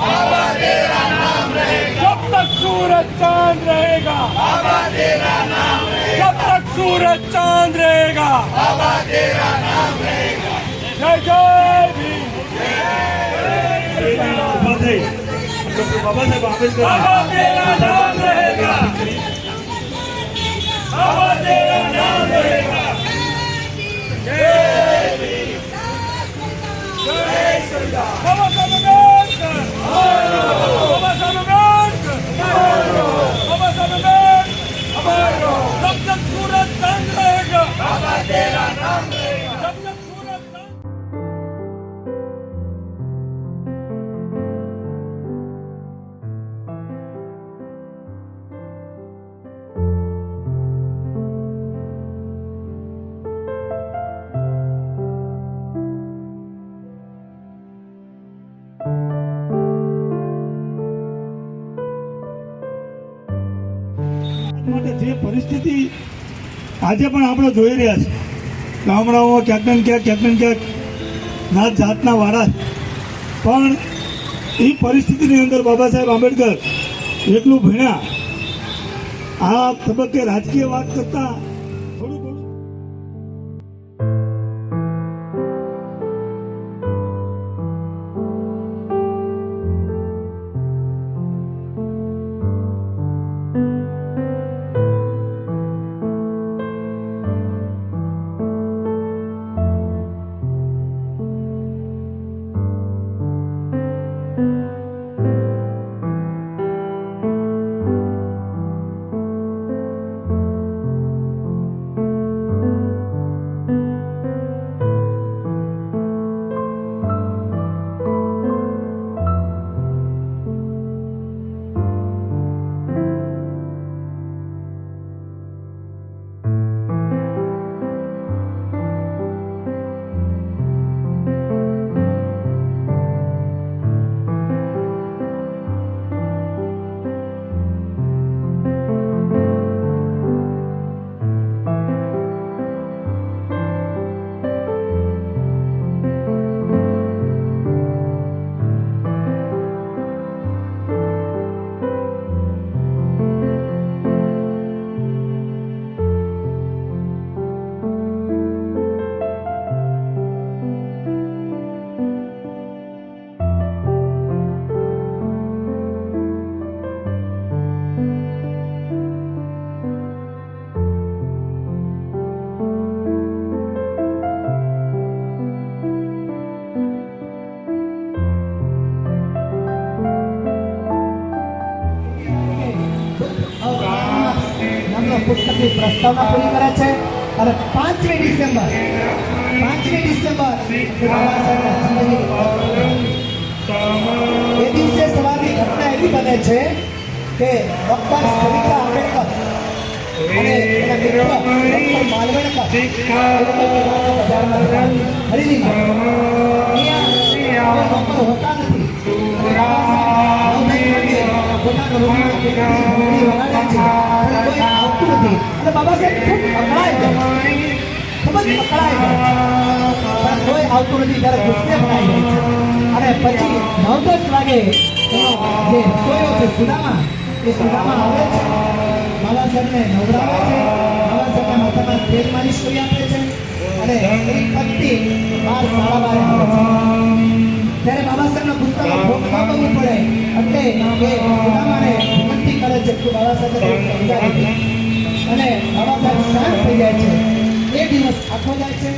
बाबा तेरा नाम रहेगा, जब तक सूरज चांद रहेगा, बाबा तेरा नाम रहेगा, जब तक सूरज चांद रहेगा, बाबा तेरा नाम रहेगा। जय जय भीम। बाबा साहेब आंबेडकर, बाबा तेरा नाम रहेगा, बाबा तेरा नाम रहेगा। जय भीम, जय श्रीराम। बाबा साहेब आंबेडकर, बाबा साहेब आंबेडकर, बाबा साहेब आंबेडकर। जब तक सूरज चांद रहेगा, बाबा तेरा नाम रहेगा, जब तक सूरज चांद। જે પરિસ્થિતિ આજે પણ આપણે જોઈ રહ્યા છે, ગામડાઓમાં ક્યાંક ને ક્યાંક નાત જાતના વાળા, પણ એ પરિસ્થિતિની અંદર બાબા સાહેબ આંબેડકર એટલું ભણ્યા. આ તબક્કે રાજકીય વાત કરતા થોડું ઘણું પુસ્તકની પ્રસ્તાવના પૂરી કરે છે અને 5મી ડિસેમ્બર એ દિવસે સવારની ઘટના એવી બને છે કે ડોક્ટર સવિતા આંબેડકર અને એના મિત્ર ડોક્ટર માલવણકર ખરીદીમાં હોતા નથી બાબા સાહેબ ખૂબ જ અકળાય પણ કોઈ આવતું નથી. ત્યારે ગુસ્સે ભરાઈ જાય છે અને પછી 9-10 વાગે એનો જે રસોઈયો છે સુદામા, એ સુદામા આવે છે, બાબા સાહેબને નવરાવે છે, બાબા સાહેબના માથામાં તેલ માલિશ કરી આપે છે અને એ પત્ની બહાર કાળા બહાર આવે છે. ત્યારે બાબા સાહેબના પુસ્તકમાં ભોગ આપવું પડે એટલે એ સુદામાને વિનંતી કરે છે કે બાબા સાહેબ અને બાબા સાહેબ શાંત થઈ જાય છે. એ દિવસ આખો જાય છે.